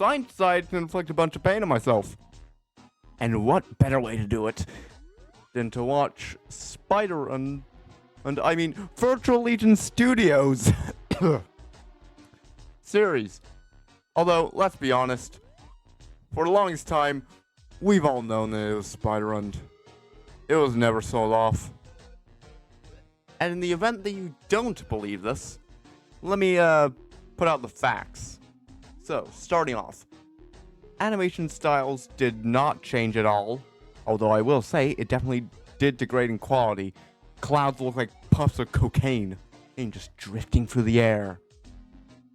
science decided to inflict a bunch of pain on myself. And what better way to do it than to watch Spider and I mean Virtual Legion Studios series. Although, let's be honest, for the longest time, we've all known that it was Spider and it was never sold off. And in the event that you don't believe this, let me put out the facts. So, starting off, animation styles did not change at all, although I will say it definitely did degrade in quality. Clouds look like puffs of cocaine and just drifting through the air.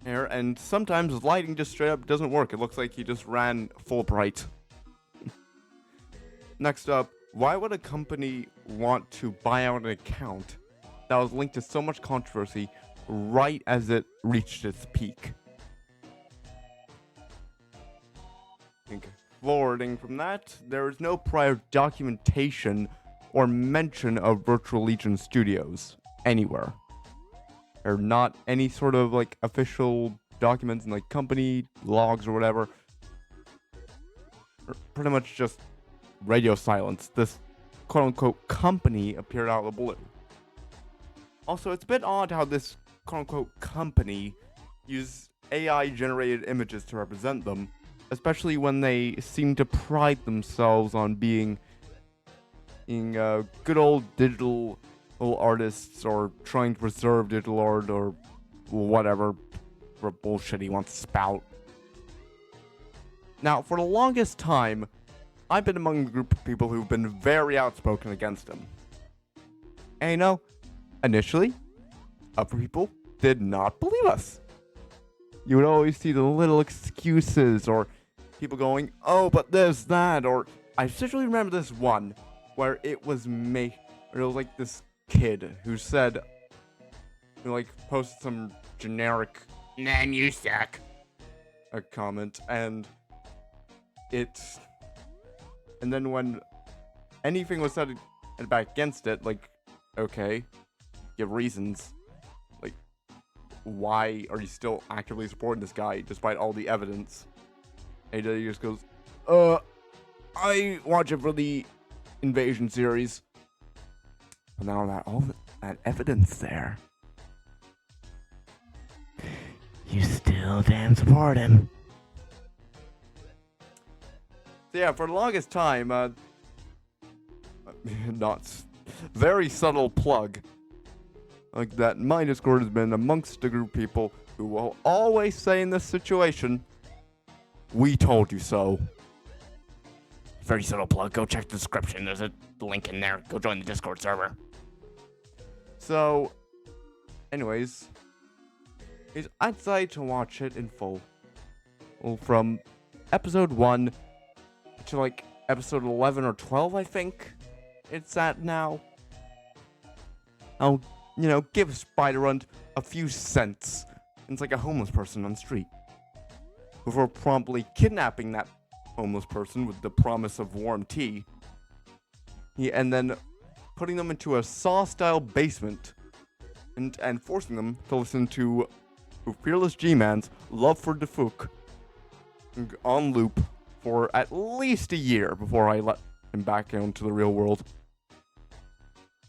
And sometimes lighting just straight up doesn't work. It looks like he just ran full bright. Next up, why would a company want to buy out an account that was linked to so much controversy right as it reached its peak? Forwarding from that, there is no prior documentation or mention of Virtual Legion Studios anywhere. There are not any sort of like official documents in like company logs or whatever. Pretty much just radio silence. This quote-unquote company appeared out of the blue. Also, it's a bit odd how this quote-unquote company used AI-generated images to represent them, especially when they seem to pride themselves on being good old digital artists or trying to preserve digital art or whatever for bullshit he wants to spout. Now, for the longest time, I've been among a group of people who've been very outspoken against him. And you know, initially, other people did not believe us. You would always see the little excuses or people going, oh, but there's that, or I especially remember this one where it was like this kid who said, who like posted some generic "man, you suck" a comment, and then when anything was said back against it, like, okay, give reasons, like, why are you still actively supporting this guy despite all the evidence? And he just goes, I watch it for the Invasion series. But now all that evidence there, you still damn support him. So yeah, for the longest time, not very subtle plug, like that, my Discord has been amongst a group of people who will always say in this situation, we told you so. Very subtle plug. Go check the description. There's a link in there. Go join the Discord server. So, anyways, I'd say to watch it in full. Well, from episode 1 to like episode 11 or 12, I think it's at now. I'll, give Spider-Runt a few cents. It's like a homeless person on the street. Before promptly kidnapping that homeless person with the promise of warm tea. And then putting them into a Saw-style basement and forcing them to listen to Fearless G-Man's Love for Defuk on loop for at least a year before I let him back into the real world.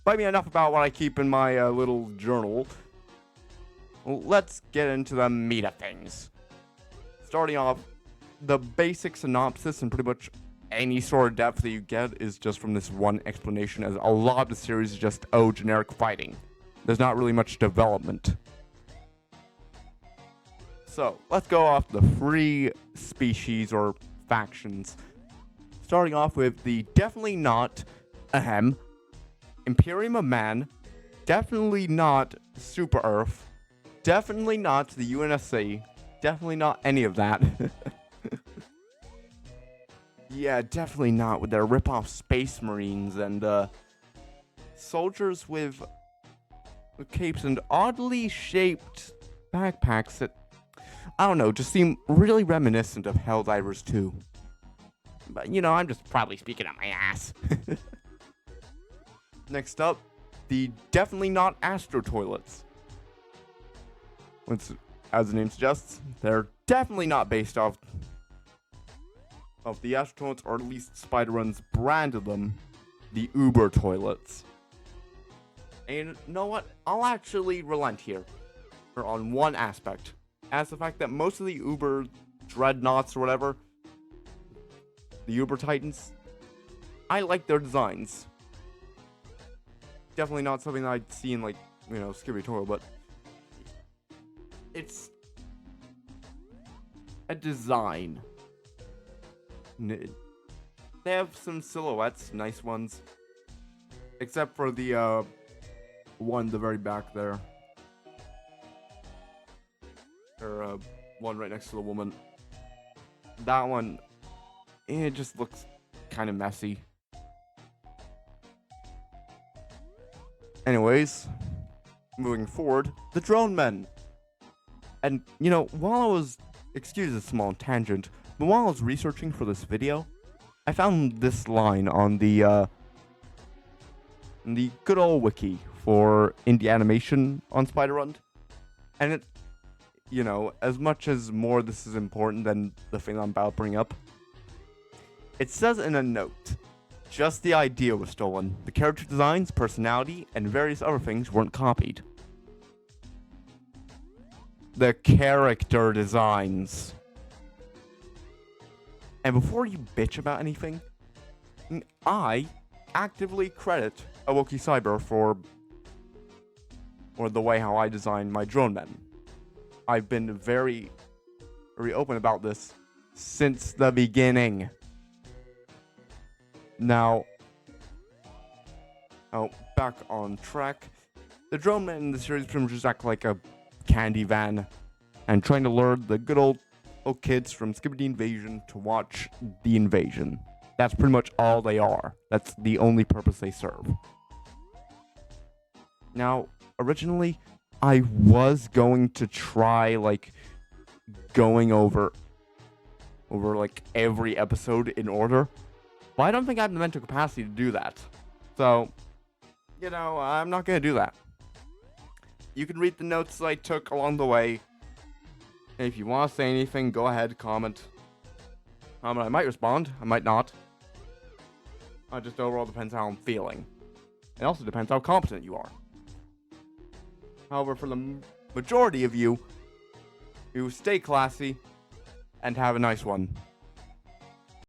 But I mean, enough about what I keep in my little journal. Well, let's get into the meat of things. Starting off, the basic synopsis and pretty much any sort of depth that you get is just from this one explanation, as a lot of the series is just, generic fighting. There's not really much development. So, let's go off the three species or factions. Starting off with the definitely not, Imperium of Man, definitely not Super Earth, definitely not the UNSC, definitely not any of that. Yeah, definitely not with their rip-off Space Marines and soldiers with capes and oddly shaped backpacks that, I don't know, just seem really reminiscent of Helldivers 2. But, I'm just probably speaking out my ass. Next up, the definitely not Astro Toilets. Which, as the name suggests, they're definitely not based off of the astronauts, or at least Spider-Run's branded them, the Uber toilets. And you know what? I'll actually relent here on one aspect, as the fact that most of the Uber dreadnoughts or whatever, the Uber Titans, I like their designs. Definitely not something that I'd see in, like, you know, Skibidi Toilet, but it's a design. They have some silhouettes, nice ones, except for the one the very back there, or one right next to the woman. That one, it just looks kind of messy. Anyways, moving forward, the Dronemen. And, you know, while I was, excuse a small tangent, but while I was researching for this video, I found this line on the good old wiki for indie animation on Spider-Run. And it, you know, as much as more this is important than the thing I'm about to bring up, it says in a note, just the idea was stolen. The character designs, personality, and various other things weren't copied. The character designs. And before you bitch about anything, I actively credit Awoki Cyber for the way how I designed my Dronemen. I've been very open about this since the beginning. Now, back on track. The Dronemen in the series pretty much just act like a candy van and trying to lure the good old kids from Skibidi Invasion to watch the invasion. That's pretty much all they are. That's the only purpose they serve. Now, originally, I was going to try, like, going over like, every episode in order, but I don't think I have the mental capacity to do that. So, you know, I'm not going to do that. You can read the notes I took along the way. And if you want to say anything, go ahead, comment. I might respond, I might not. It just overall depends how I'm feeling. It also depends how competent you are. However, for the majority of you, stay classy and have a nice one.